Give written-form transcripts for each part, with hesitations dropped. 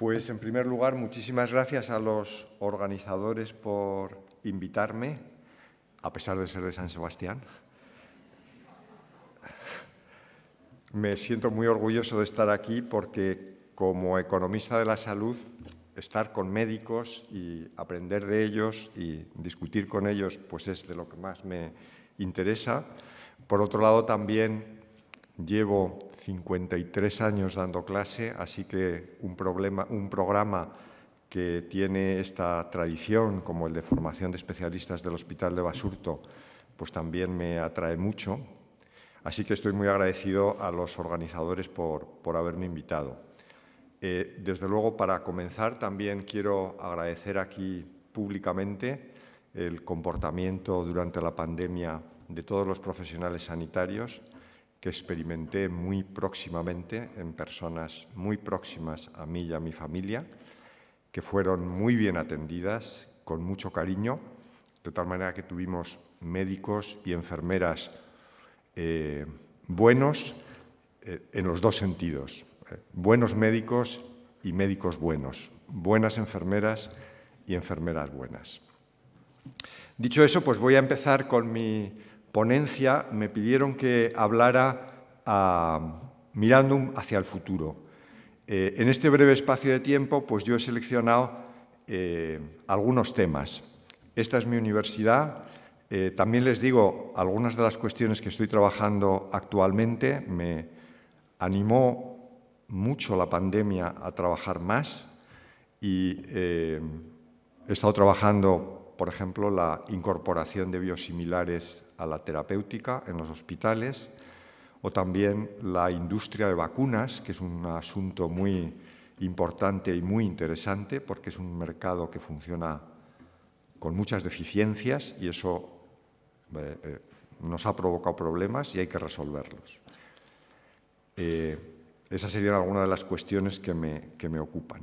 Pues, en primer lugar, muchísimas gracias a los organizadores por invitarme, a pesar de ser de San Sebastián. Me siento muy orgulloso de estar aquí porque, como economista de la salud, estar con médicos y aprender de ellos y discutir con ellos pues es de lo que más me interesa. Por otro lado, también llevo 53 años dando clase, así que un programa que tiene esta tradición, como el de formación de especialistas del Hospital de Basurto, pues también me atrae mucho. Así que estoy muy agradecido a los organizadores por haberme invitado. Desde luego, para comenzar, también quiero agradecer aquí públicamente el comportamiento durante la pandemia de todos los profesionales sanitarios que experimenté muy próximamente en personas muy próximas a mí y a mi familia, que fueron muy bien atendidas, con mucho cariño, de tal manera que tuvimos médicos y enfermeras buenos en los dos sentidos. Buenos médicos y médicos buenos, buenas enfermeras y enfermeras buenas. Dicho eso, pues voy a empezar con mi ponencia. Me pidieron que hablara mirando hacia el futuro. En este breve espacio de tiempo, pues yo he seleccionado algunos temas. Esta es mi universidad. También les digo algunas de las cuestiones que estoy trabajando actualmente. Me animó mucho la pandemia a trabajar más y he estado trabajando, por ejemplo, la incorporación de biosimilares a la terapéutica en los hospitales, o también la industria de vacunas, que es un asunto muy importante y muy interesante porque es un mercado que funciona con muchas deficiencias y eso nos ha provocado problemas y hay que resolverlos. Esas serían algunas de las cuestiones que me ocupan.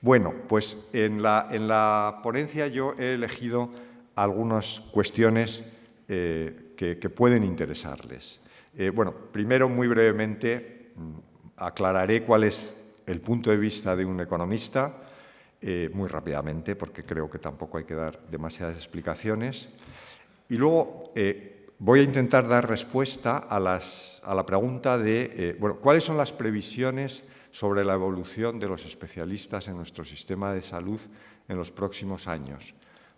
Bueno, pues en la ponencia yo he elegido algunas cuestiones que pueden interesarles. Bueno, primero, muy brevemente, aclararé cuál es el punto de vista de un economista, muy rápidamente, porque creo que tampoco hay que dar demasiadas explicaciones. Y luego voy a intentar dar respuesta a la pregunta de, bueno, ¿cuáles son las previsiones sobre la evolución de los especialistas en nuestro sistema de salud en los próximos años?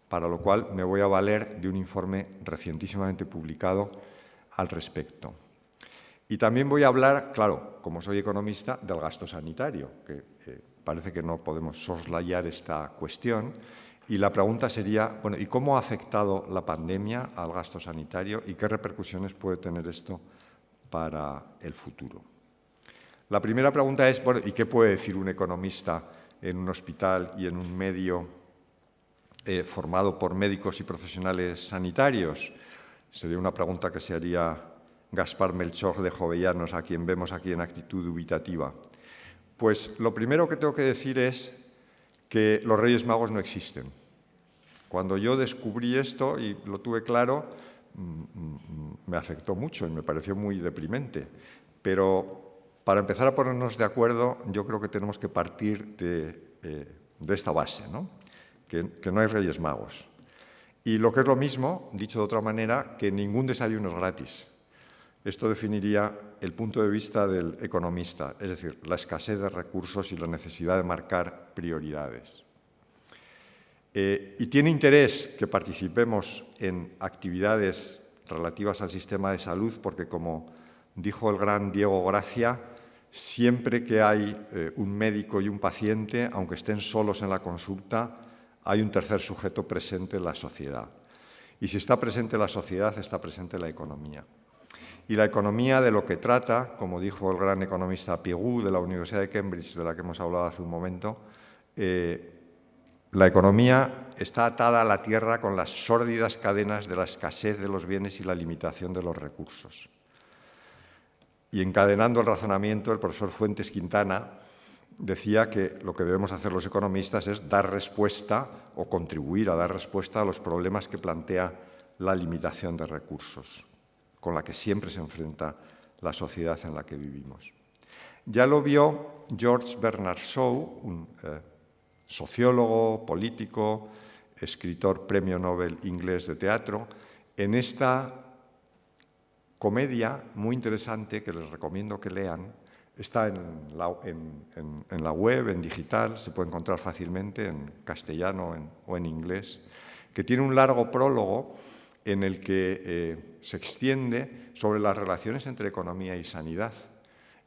Para lo cual me voy a valer de un informe recientísimamente publicado al respecto. Y también voy a hablar, claro, como soy economista, del gasto sanitario, que parece que no podemos soslayar esta cuestión. Y la pregunta sería, bueno, ¿y cómo ha afectado la pandemia al gasto sanitario y qué repercusiones puede tener esto para el futuro? La primera pregunta es, bueno, ¿y qué puede decir un economista en un hospital y en un medio formado por médicos y profesionales sanitarios? Sería una pregunta que se haría Gaspar Melchor de Jovellanos, a quien vemos aquí en actitud dubitativa. Pues lo primero que tengo que decir es que los Reyes Magos no existen. Cuando yo descubrí esto y lo tuve claro, me afectó mucho y me pareció muy deprimente. Pero para empezar a ponernos de acuerdo, yo creo que tenemos que partir de esta base, ¿no? Que no hay Reyes Magos. Y lo que es lo mismo, dicho de otra manera, que ningún desayuno es gratis. Esto definiría el punto de vista del economista, es decir, la escasez de recursos y la necesidad de marcar prioridades. Y tiene interés que participemos en actividades relativas al sistema de salud porque, como dijo el gran Diego Gracia, siempre que hay un médico y un paciente, aunque estén solos en la consulta, hay un tercer sujeto presente en la sociedad. Y si está presente la sociedad, está presente la economía. Y la economía de lo que trata, como dijo el gran economista Pigou de la Universidad de Cambridge, de la que hemos hablado hace un momento, la economía está atada a la tierra con las sórdidas cadenas de la escasez de los bienes y la limitación de los recursos. Y encadenando el razonamiento, el profesor Fuentes Quintana decía que lo que debemos hacer los economistas es dar respuesta o contribuir a dar respuesta a los problemas que plantea la limitación de recursos, con la que siempre se enfrenta la sociedad en la que vivimos. Ya lo vio George Bernard Shaw, un sociólogo, político, escritor premio Nobel inglés de teatro, en esta comedia muy interesante que les recomiendo que lean. Está en la web, en digital, se puede encontrar fácilmente en castellano o en inglés, que tiene un largo prólogo en el que se extiende sobre las relaciones entre economía y sanidad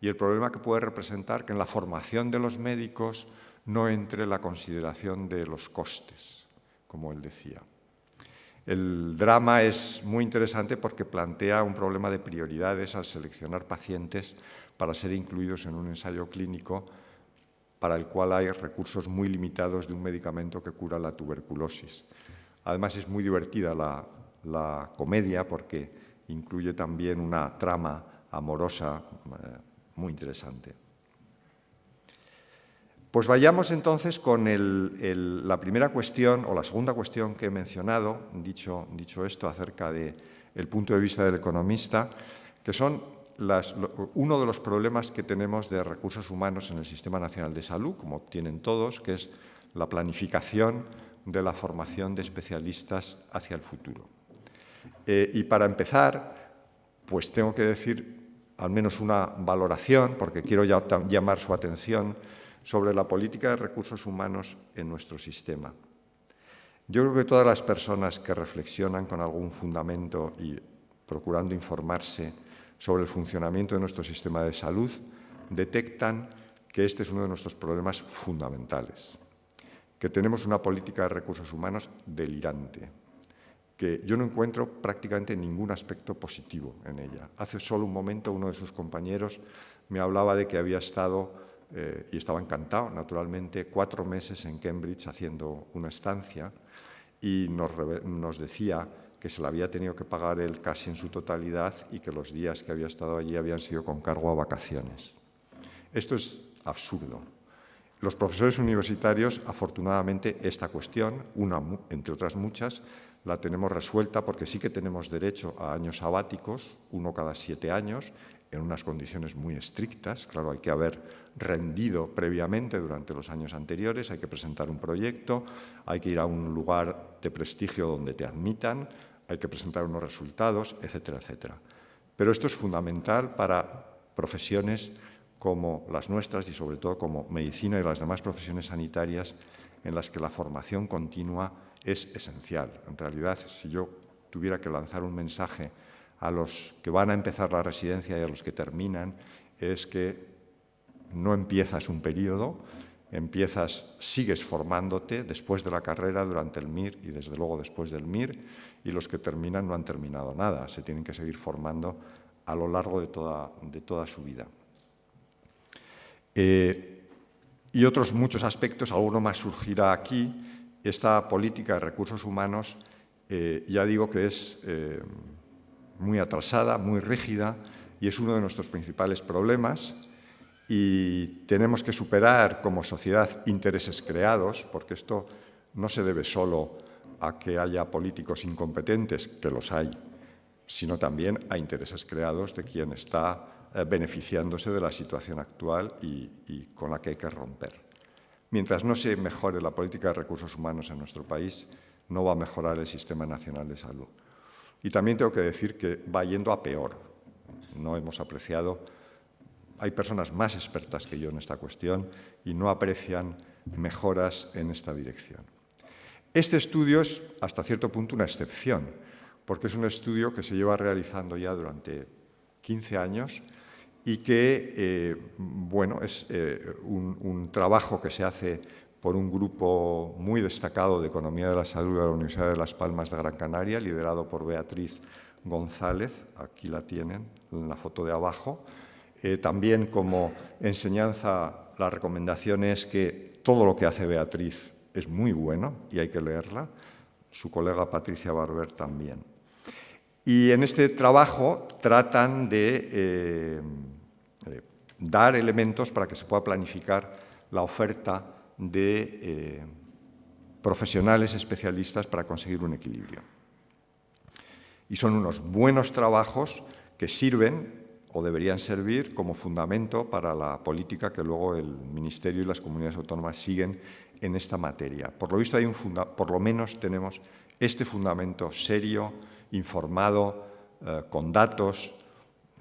y el problema que puede representar que en la formación de los médicos no entre la consideración de los costes, como él decía. El drama es muy interesante porque plantea un problema de prioridades al seleccionar pacientes para ser incluidos en un ensayo clínico para el cual hay recursos muy limitados de un medicamento que cura la tuberculosis. Además, es muy divertida la comedia porque incluye también una trama amorosa muy interesante. Pues vayamos entonces con la primera cuestión o la segunda cuestión que he mencionado, dicho esto acerca del punto de vista del economista, que son uno de los problemas que tenemos de recursos humanos en el Sistema Nacional de Salud, como tienen todos, que es la planificación de la formación de especialistas hacia el futuro. Y para empezar, pues tengo que decir al menos una valoración, porque quiero llamar su atención sobre la política de recursos humanos en nuestro sistema. Yo creo que todas las personas que reflexionan con algún fundamento y procurando informarse sobre el funcionamiento de nuestro sistema de salud detectan que este es uno de nuestros problemas fundamentales, que tenemos una política de recursos humanos delirante, que yo no encuentro prácticamente ningún aspecto positivo en ella. Hace solo un momento uno de sus compañeros me hablaba de que había estado, y estaba encantado, naturalmente, 4 meses en Cambridge haciendo una estancia y nos decía que se la había tenido que pagar él casi en su totalidad y que los días que había estado allí habían sido con cargo a vacaciones. Esto es absurdo. Los profesores universitarios, afortunadamente, esta cuestión, una entre otras muchas, la tenemos resuelta porque sí que tenemos derecho a años sabáticos, uno cada 7 años, en unas condiciones muy estrictas. Claro, hay que haber rendido previamente durante los años anteriores, hay que presentar un proyecto, hay que ir a un lugar de prestigio donde te admitan, hay que presentar unos resultados, etcétera, etcétera. Pero esto es fundamental para profesiones como las nuestras y sobre todo como medicina y las demás profesiones sanitarias en las que la formación continua es esencial. En realidad, si yo tuviera que lanzar un mensaje a los que van a empezar la residencia y a los que terminan, es que no empiezas un periodo, sigues formándote después de la carrera, durante el MIR y desde luego después del MIR, y los que terminan no han terminado nada, se tienen que seguir formando a lo largo de toda su vida. Y otros muchos aspectos, alguno más surgirá aquí. Esta política de recursos humanos, ya digo que es muy atrasada, muy rígida, y es uno de nuestros principales problemas, y tenemos que superar como sociedad intereses creados, porque esto no se debe solo a que haya políticos incompetentes, que los hay, sino también a intereses creados de quien está beneficiándose de la situación actual y con la que hay que romper. Mientras no se mejore la política de recursos humanos en nuestro país, no va a mejorar el Sistema Nacional de Salud. Y también tengo que decir que va yendo a peor. No hemos apreciado, hay personas más expertas que yo en esta cuestión y no aprecian mejoras en esta dirección. Este estudio es, hasta cierto punto, una excepción, porque es un estudio que se lleva realizando ya durante 15 años y que, bueno, es un trabajo que se hace por un grupo muy destacado de Economía de la Salud de la Universidad de Las Palmas de Gran Canaria, liderado por Beatriz González, aquí la tienen en la foto de abajo. También como enseñanza, la recomendación es que todo lo que hace Beatriz es muy bueno y hay que leerla, su colega Patricia Barber también. Y en este trabajo tratan de dar elementos para que se pueda planificar la oferta de profesionales especialistas para conseguir un equilibrio. Y son unos buenos trabajos que sirven o deberían servir como fundamento para la política que luego el Ministerio y las comunidades autónomas siguen en esta materia. Por lo visto, por lo menos tenemos este fundamento serio, informado, con datos,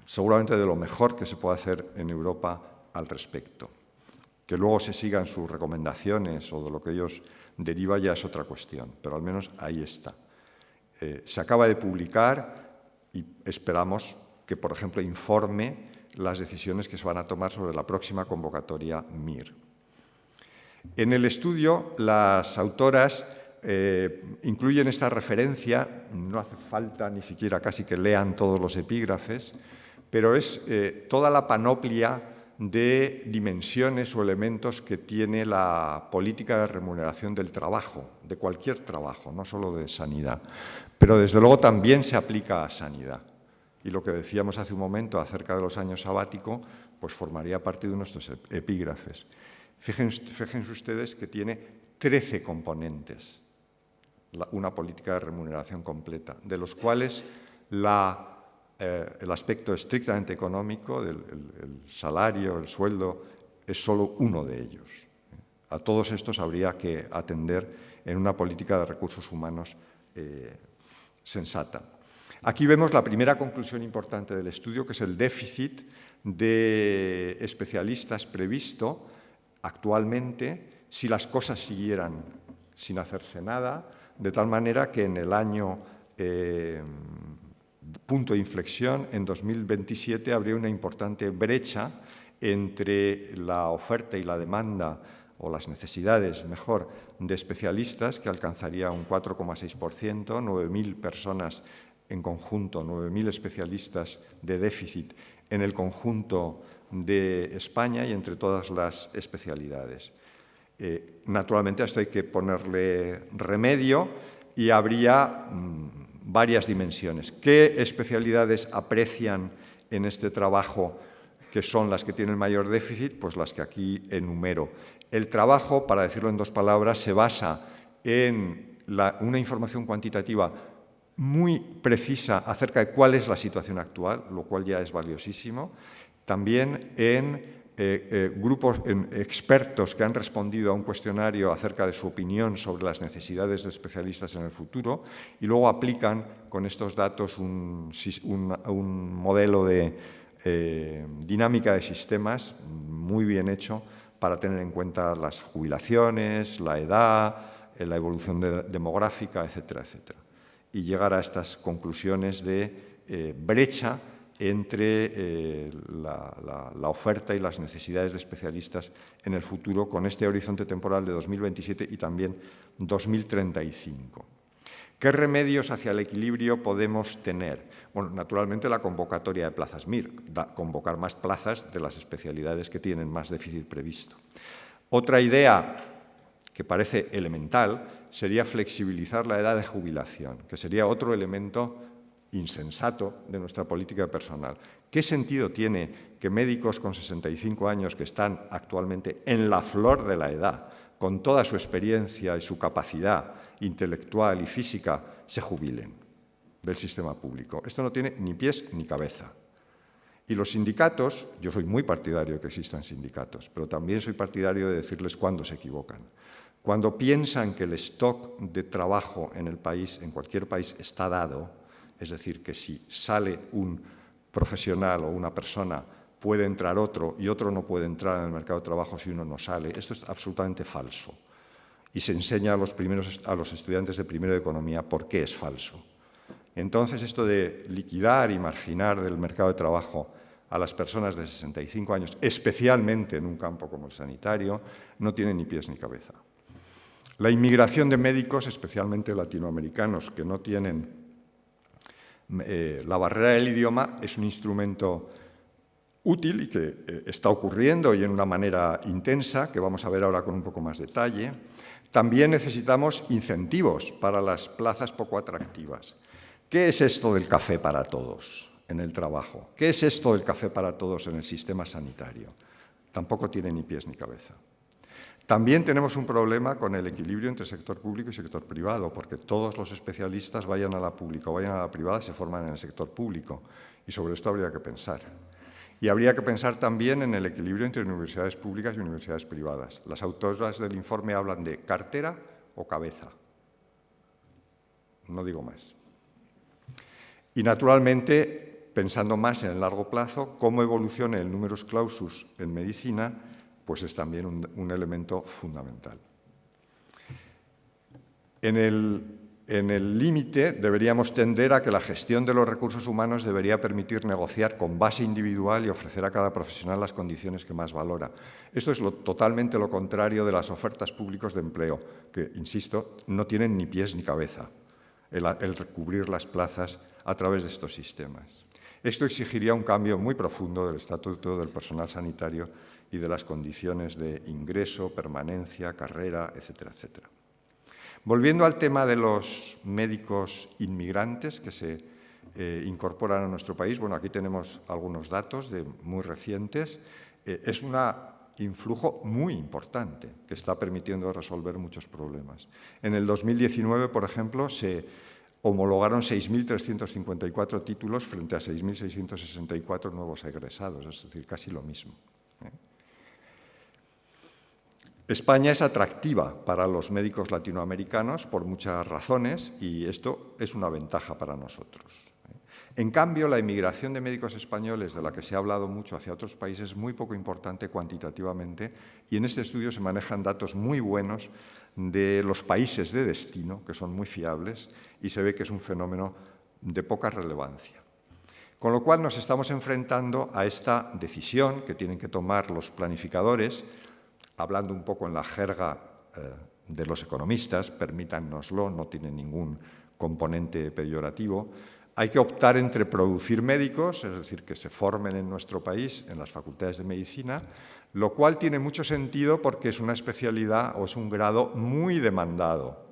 seguramente de lo mejor que se puede hacer en Europa al respecto. Que luego se sigan sus recomendaciones o de lo que ellos deriva ya es otra cuestión, pero al menos ahí está. Se acaba de publicar y esperamos que, por ejemplo, informe las decisiones que se van a tomar sobre la próxima convocatoria MIR. En el estudio, las autoras incluyen esta referencia, no hace falta ni siquiera casi que lean todos los epígrafes, pero es toda la panoplia de dimensiones o elementos que tiene la política de remuneración del trabajo, de cualquier trabajo, no solo de sanidad, pero desde luego también se aplica a sanidad. Y lo que decíamos hace un momento acerca de los años sabáticos, pues formaría parte de nuestros epígrafes. Fíjense ustedes que tiene 13 componentes, una política de remuneración completa, de los cuales el aspecto estrictamente económico, el salario, el sueldo, es solo uno de ellos. A todos estos habría que atender en una política de recursos humanos sensata. Aquí vemos la primera conclusión importante del estudio, que es el déficit de especialistas previsto actualmente si las cosas siguieran sin hacerse nada, de tal manera que en el año punto de inflexión, en 2027, habría una importante brecha entre la oferta y la demanda, o las necesidades, mejor, de especialistas, que alcanzaría un 4,6%, 9.000 personas en conjunto, 9.000 especialistas de déficit en el conjunto de España y entre todas las especialidades. Naturalmente, a esto hay que ponerle remedio y habría varias dimensiones. ¿Qué especialidades aprecian en este trabajo que son las que tienen mayor déficit? Pues las que aquí enumero. El trabajo, para decirlo en dos palabras, se basa en una información cuantitativa muy precisa acerca de cuál es la situación actual, lo cual ya es valiosísimo. También en grupos, en expertos que han respondido a un cuestionario acerca de su opinión sobre las necesidades de especialistas en el futuro y luego aplican con estos datos un modelo de dinámica de sistemas muy bien hecho para tener en cuenta las jubilaciones, la edad, la evolución demográfica, etcétera, etcétera. Y llegar a estas conclusiones de brecha entre la oferta y las necesidades de especialistas en el futuro, con este horizonte temporal de 2027 y también 2035. ¿Qué remedios hacia el equilibrio podemos tener? Bueno, naturalmente la convocatoria de plazas MIR, convocar más plazas de las especialidades que tienen más déficit previsto. Otra idea que parece elemental sería flexibilizar la edad de jubilación, que sería otro elemento insensato de nuestra política personal. ¿Qué sentido tiene que médicos con 65 años que están actualmente en la flor de la edad, con toda su experiencia y su capacidad intelectual y física, se jubilen del sistema público? Esto no tiene ni pies ni cabeza. Y los sindicatos, yo soy muy partidario de que existan sindicatos, pero también soy partidario de decirles cuándo se equivocan. Cuando piensan que el stock de trabajo en el país, en cualquier país, está dado, es decir, que si sale un profesional o una persona puede entrar otro y otro no puede entrar en el mercado de trabajo si uno no sale, esto es absolutamente falso. Y se enseña a los estudiantes de primero de economía por qué es falso. Entonces, esto de liquidar y marginar del mercado de trabajo a las personas de 65 años, especialmente en un campo como el sanitario, no tiene ni pies ni cabeza. La inmigración de médicos, especialmente latinoamericanos, que no tienen la barrera del idioma, es un instrumento útil y que está ocurriendo y en una manera intensa, que vamos a ver ahora con un poco más detalle. También necesitamos incentivos para las plazas poco atractivas. ¿Qué es esto del café para todos en el trabajo? ¿Qué es esto del café para todos en el sistema sanitario? Tampoco tiene ni pies ni cabeza. También tenemos un problema con el equilibrio entre sector público y sector privado, porque todos los especialistas, vayan a la pública o vayan a la privada, se forman en el sector público. Y sobre esto habría que pensar. Y habría que pensar también en el equilibrio entre universidades públicas y universidades privadas. Las autoras del informe hablan de cartera o cabeza. No digo más. Y, naturalmente, pensando más en el largo plazo, cómo evolucione el numerus clausus en medicina, pues es también un elemento fundamental. En el límite deberíamos tender a que la gestión de los recursos humanos debería permitir negociar con base individual y ofrecer a cada profesional las condiciones que más valora. Esto es totalmente lo contrario de las ofertas públicas de empleo, que, insisto, no tienen ni pies ni cabeza, el recubrir las plazas a través de estos sistemas. Esto exigiría un cambio muy profundo del estatuto del personal sanitario y de las condiciones de ingreso, permanencia, carrera, etcétera, etcétera. Volviendo al tema de los médicos inmigrantes que se incorporan a nuestro país, bueno, aquí tenemos algunos datos muy recientes. Es un influjo muy importante que está permitiendo resolver muchos problemas. En el 2019, por ejemplo, se homologaron 6.354 títulos frente a 6.664 nuevos egresados, es decir, casi lo mismo. España es atractiva para los médicos latinoamericanos por muchas razones y esto es una ventaja para nosotros. En cambio, la inmigración de médicos españoles, de la que se ha hablado mucho hacia otros países, es muy poco importante cuantitativamente y en este estudio se manejan datos muy buenos de los países de destino, que son muy fiables, y se ve que es un fenómeno de poca relevancia. Con lo cual nos estamos enfrentando a esta decisión que tienen que tomar los planificadores, hablando un poco en la jerga de los economistas, permítannoslo, no tiene ningún componente peyorativo. Hay que optar entre producir médicos, es decir, que se formen en nuestro país, en las facultades de medicina, lo cual tiene mucho sentido porque es una especialidad o es un grado muy demandado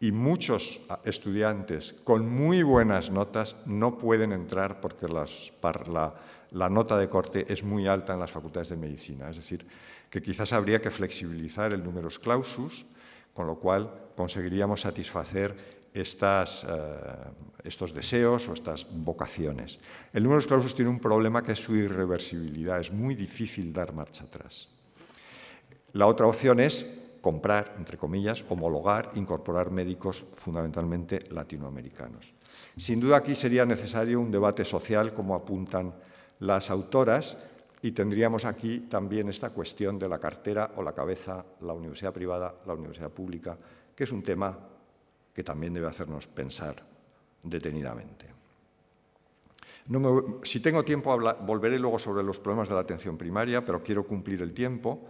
y muchos estudiantes con muy buenas notas no pueden entrar porque la nota de corte es muy alta en las facultades de medicina. Es decir, que quizás habría que flexibilizar el numerus clausus, con lo cual conseguiríamos satisfacer estos deseos o estas vocaciones. El numerus clausus tiene un problema que es su irreversibilidad, es muy difícil dar marcha atrás. La otra opción es comprar, entre comillas, homologar, incorporar médicos fundamentalmente latinoamericanos. Sin duda aquí sería necesario un debate social, como apuntan las autoras, y tendríamos aquí también esta cuestión de la cartera o la cabeza, la universidad privada, la universidad pública, que es un tema que también debe hacernos pensar detenidamente. Si tengo tiempo, volveré luego sobre los problemas de la atención primaria, pero quiero cumplir el tiempo.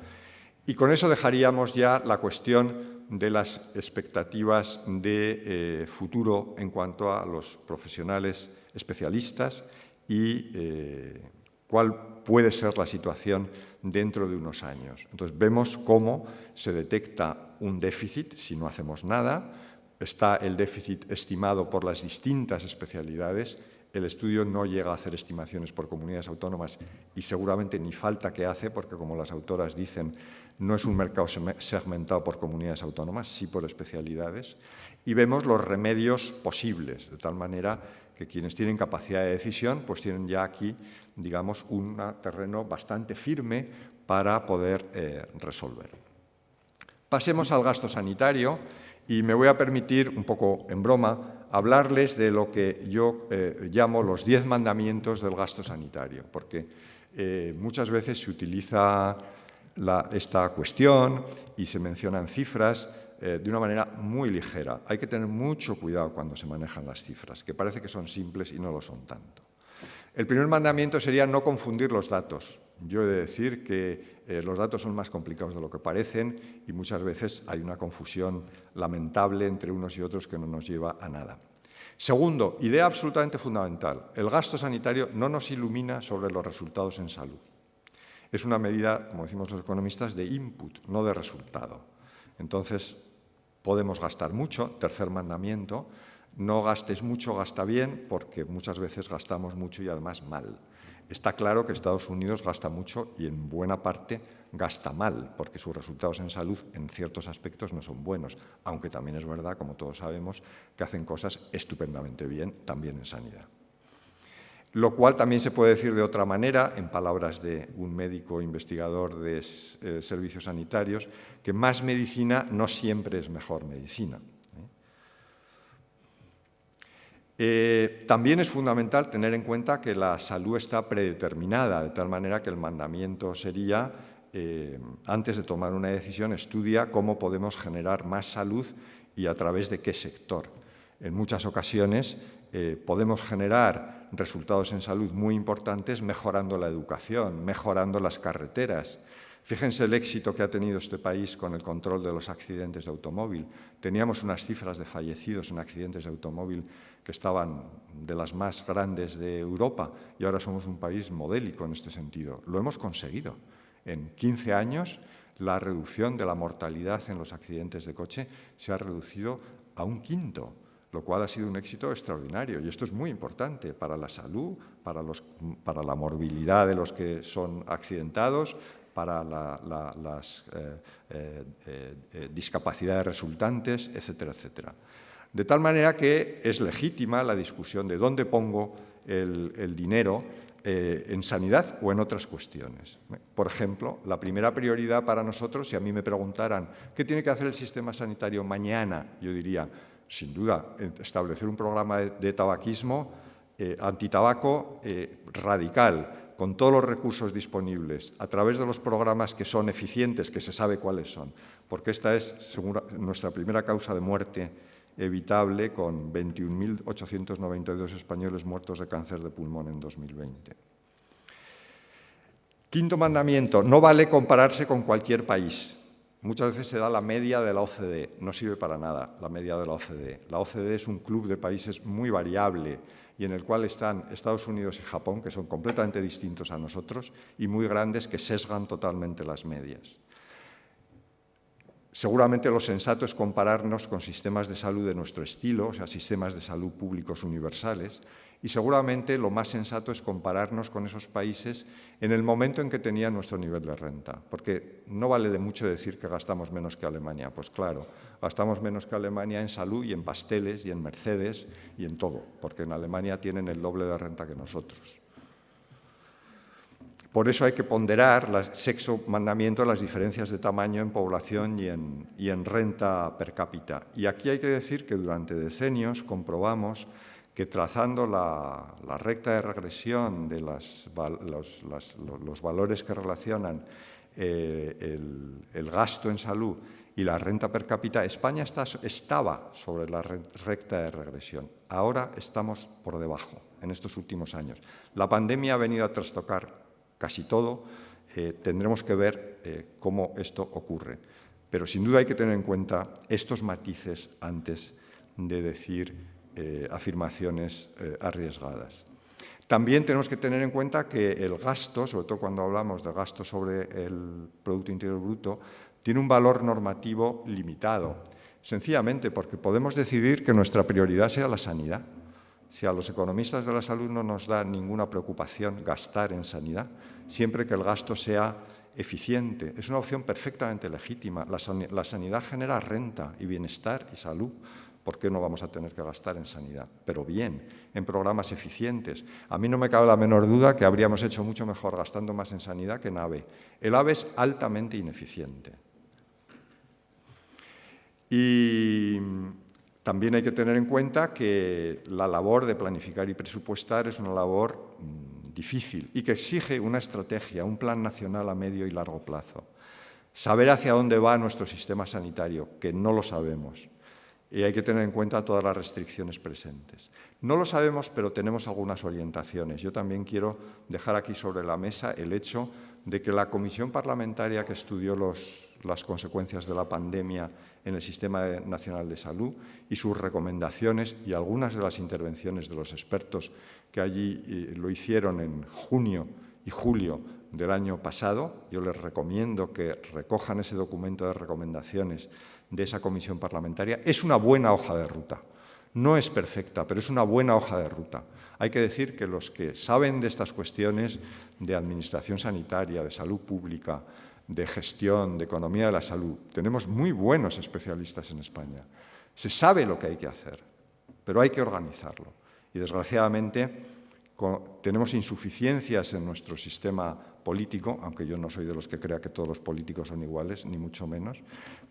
Y con eso dejaríamos ya la cuestión de las expectativas de futuro en cuanto a los profesionales especialistas y cuál puede ser la situación dentro de unos años. Entonces, vemos cómo se detecta un déficit si no hacemos nada. Está el déficit estimado por las distintas especialidades. El estudio no llega a hacer estimaciones por comunidades autónomas y seguramente ni falta que hace, porque como las autoras dicen, no es un mercado segmentado por comunidades autónomas, sí por especialidades. Y vemos los remedios posibles, de tal manera que quienes tienen capacidad de decisión pues tienen ya aquí, digamos, un terreno bastante firme para poder resolver. Pasemos al gasto sanitario y me voy a permitir, un poco en broma, hablarles de lo que yo llamo los 10 mandamientos del gasto sanitario, porque muchas veces se utiliza esta cuestión y se mencionan cifras de una manera muy ligera. Hay que tener mucho cuidado cuando se manejan las cifras, que parece que son simples y no lo son tanto. El primer mandamiento sería no confundir los datos. Yo he de decir que los datos son más complicados de lo que parecen y muchas veces hay una confusión lamentable entre unos y otros que no nos lleva a nada. Segundo, idea absolutamente fundamental, el gasto sanitario no nos ilumina sobre los resultados en salud. Es una medida, como decimos los economistas, de input, no de resultado. Entonces, podemos gastar mucho. Tercer mandamiento, no gastes mucho, gasta bien, porque muchas veces gastamos mucho y además mal. Está claro que Estados Unidos gasta mucho y en buena parte gasta mal, porque sus resultados en salud en ciertos aspectos no son buenos, aunque también es verdad, como todos sabemos, que hacen cosas estupendamente bien también en sanidad. Lo cual también se puede decir de otra manera, en palabras de un médico investigador de servicios sanitarios, que más medicina no siempre es mejor medicina. También es fundamental tener en cuenta que la salud está predeterminada, de tal manera que el mandamiento sería, antes de tomar una decisión, estudia cómo podemos generar más salud y a través de qué sector. En muchas ocasiones podemos generar resultados en salud muy importantes mejorando la educación, mejorando las carreteras. Fíjense el éxito que ha tenido este país con el control de los accidentes de automóvil. Teníamos unas cifras de fallecidos en accidentes de automóvil que estaban de las más grandes de Europa y ahora somos un país modélico en este sentido. Lo hemos conseguido. En 15 años la reducción de la mortalidad en los accidentes de coche se ha reducido a 1/5. Lo cual ha sido un éxito extraordinario. Y esto es muy importante para la salud, para la morbilidad de los que son accidentados, para las discapacidades resultantes, etcétera, etcétera. De tal manera que es legítima la discusión de dónde pongo el dinero en sanidad o en otras cuestiones. Por ejemplo, la primera prioridad para nosotros, si a mí me preguntaran qué tiene que hacer el sistema sanitario mañana, yo diría, sin duda, establecer un programa de tabaquismo, antitabaco radical, con todos los recursos disponibles, a través de los programas que son eficientes, que se sabe cuáles son, porque esta es nuestra primera causa de muerte evitable, con 21.892 españoles muertos de cáncer de pulmón en 2020. Quinto mandamiento, no vale compararse con cualquier país. Muchas veces se da la media de la OCDE, no sirve para nada la media de la OCDE. La OCDE es un club de países muy variable y en el cual están Estados Unidos y Japón, que son completamente distintos a nosotros, y muy grandes que sesgan totalmente las medias. Seguramente lo sensato es compararnos con sistemas de salud de nuestro estilo, o sea, sistemas de salud públicos universales, y seguramente lo más sensato es compararnos con esos países en el momento en que tenían nuestro nivel de renta, porque no vale de mucho decir que gastamos menos que Alemania. Pues claro, gastamos menos que Alemania en salud y en pasteles y en Mercedes y en todo, porque en Alemania tienen el doble de renta que nosotros. Por eso hay que ponderar, sexto mandamiento, las diferencias de tamaño en población y en renta per cápita. Y aquí hay que decir que durante decenios comprobamos que trazando la recta de regresión de los valores que relacionan el gasto en salud y la renta per cápita, España estaba sobre la recta de regresión. Ahora estamos por debajo en estos últimos años. La pandemia ha venido a trastocar casi todo. Tendremos que ver cómo esto ocurre. Pero sin duda hay que tener en cuenta estos matices antes de decir afirmaciones arriesgadas. También tenemos que tener en cuenta que el gasto, sobre todo cuando hablamos de gasto sobre el Producto Interior Bruto, tiene un valor normativo limitado, sencillamente porque podemos decidir que nuestra prioridad sea la sanidad. Si a los economistas de la salud no nos da ninguna preocupación gastar en sanidad, siempre que el gasto sea eficiente, es una opción perfectamente legítima. La sanidad genera renta y bienestar y salud. ¿Por qué no vamos a tener que gastar en sanidad? Pero bien, en programas eficientes. A mí no me cabe la menor duda que habríamos hecho mucho mejor gastando más en sanidad que en AVE. El AVE es altamente ineficiente. Y también hay que tener en cuenta que la labor de planificar y presupuestar es una labor difícil y que exige una estrategia, un plan nacional a medio y largo plazo. Saber hacia dónde va nuestro sistema sanitario, que no lo sabemos. Y hay que tener en cuenta todas las restricciones presentes. No lo sabemos, pero tenemos algunas orientaciones. Yo también quiero dejar aquí sobre la mesa el hecho de que la Comisión Parlamentaria que estudió las consecuencias de la pandemia en el Sistema Nacional de Salud y sus recomendaciones y algunas de las intervenciones de los expertos que allí lo hicieron en junio y julio del año pasado, yo les recomiendo que recojan ese documento de recomendaciones de esa comisión parlamentaria. Es una buena hoja de ruta. No es perfecta, pero es una buena hoja de ruta. Hay que decir que los que saben de estas cuestiones de administración sanitaria, de salud pública, de gestión, de economía de la salud, tenemos muy buenos especialistas en España. Se sabe lo que hay que hacer, pero hay que organizarlo. Y desgraciadamente, tenemos insuficiencias en nuestro sistema político, aunque yo no soy de los que crea que todos los políticos son iguales, ni mucho menos,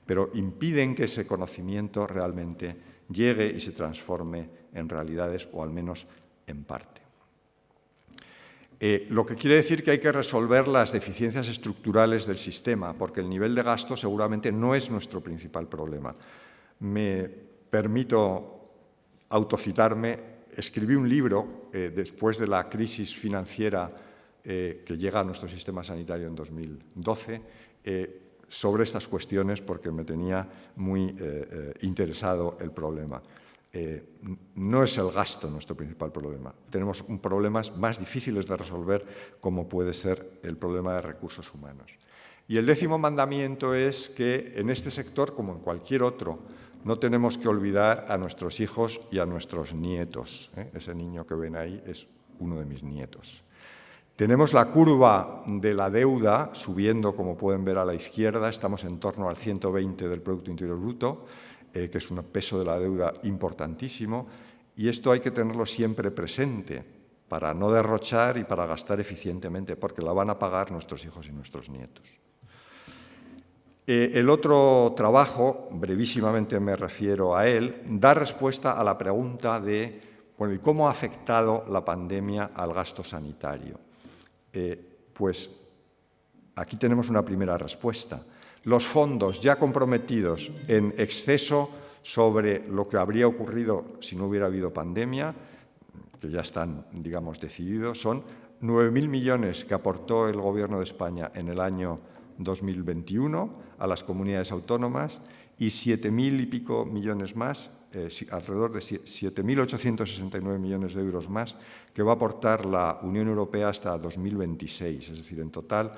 pero impiden que ese conocimiento realmente llegue y se transforme en realidades, o al menos en parte. Lo que quiere decir que hay que resolver las deficiencias estructurales del sistema, porque el nivel de gasto seguramente no es nuestro principal problema. Me permito autocitarme. Escribí un libro después de la crisis financiera que llega a nuestro sistema sanitario en 2012 sobre estas cuestiones porque me tenía muy interesado el problema. No es el gasto nuestro principal problema. Tenemos problemas más difíciles de resolver, como puede ser el problema de recursos humanos. Y el 10º mandamiento es que en este sector, como en cualquier otro, no tenemos que olvidar a nuestros hijos y a nuestros nietos. Ese niño que ven ahí es uno de mis nietos. Tenemos la curva de la deuda subiendo, como pueden ver a la izquierda. Estamos en torno al 120 del Producto Interior Bruto, que es un peso de la deuda importantísimo. Y esto hay que tenerlo siempre presente para no derrochar y para gastar eficientemente, porque la van a pagar nuestros hijos y nuestros nietos. El otro trabajo, brevísimamente me refiero a él, da respuesta a la pregunta de bueno, ¿y cómo ha afectado la pandemia al gasto sanitario? Pues aquí tenemos una primera respuesta. Los fondos ya comprometidos en exceso sobre lo que habría ocurrido si no hubiera habido pandemia, que ya están, digamos, decididos, son 9.000 millones que aportó el Gobierno de España en el año 2021 a las comunidades autónomas y 7.000 y pico millones más, alrededor de 7.869 millones de euros más, que va a aportar la Unión Europea hasta 2026. Es decir, en total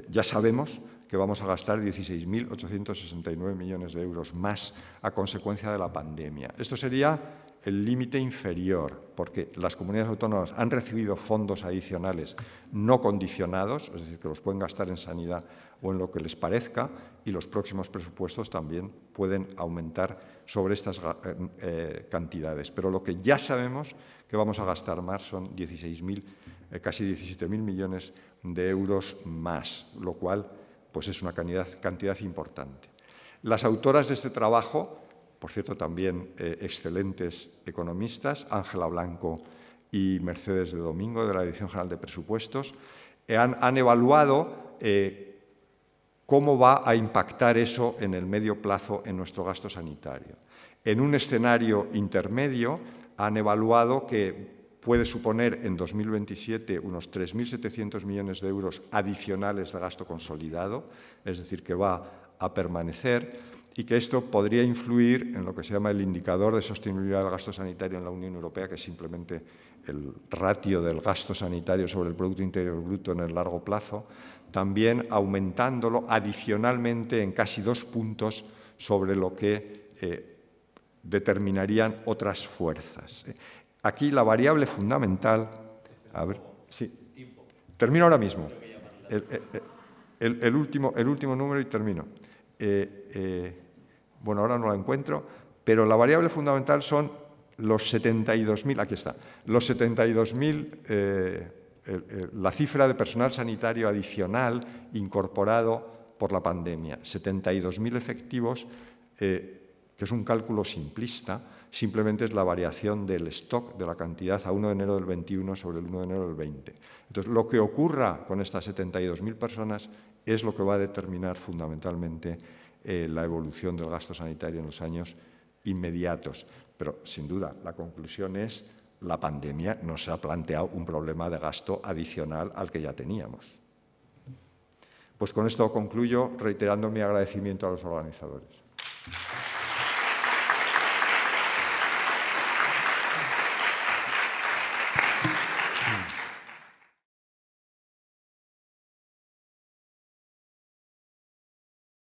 ya sabemos que vamos a gastar 16.869 millones de euros más a consecuencia de la pandemia. Esto sería el límite inferior, porque las comunidades autónomas han recibido fondos adicionales no condicionados, es decir, que los pueden gastar en sanidad o en lo que les parezca, y los próximos presupuestos también pueden aumentar sobre estas cantidades. Pero lo que ya sabemos que vamos a gastar más son casi 17.000 millones de euros más, lo cual pues es una cantidad importante. Las autoras de este trabajo, por cierto, también excelentes economistas, Ángela Blanco y Mercedes de Domingo, de la Dirección General de Presupuestos, han evaluado cómo va a impactar eso en el medio plazo en nuestro gasto sanitario. En un escenario intermedio han evaluado que puede suponer en 2027 unos 3.700 millones de euros adicionales de gasto consolidado, es decir, que va a permanecer, y que esto podría influir en lo que se llama el indicador de sostenibilidad del gasto sanitario en la Unión Europea, que es simplemente el ratio del gasto sanitario sobre el Producto Interior Bruto en el largo plazo, también aumentándolo adicionalmente en casi 2 puntos sobre lo que determinarían otras fuerzas. Aquí la variable fundamental... A ver, sí, termino ahora mismo. El último número y termino. Bueno, ahora no la encuentro, pero la variable fundamental son los 72.000, aquí está, los 72.000, la cifra de personal sanitario adicional incorporado por la pandemia, 72.000 efectivos, que es un cálculo simplista, simplemente es la variación del stock de la cantidad a 1 de enero del 21 sobre el 1 de enero del 20. Entonces, lo que ocurra con estas 72.000 personas es lo que va a determinar fundamentalmente la evolución del gasto sanitario en los años inmediatos. Pero, sin duda, la conclusión es la pandemia nos ha planteado un problema de gasto adicional al que ya teníamos. Pues con esto concluyo reiterando mi agradecimiento a los organizadores.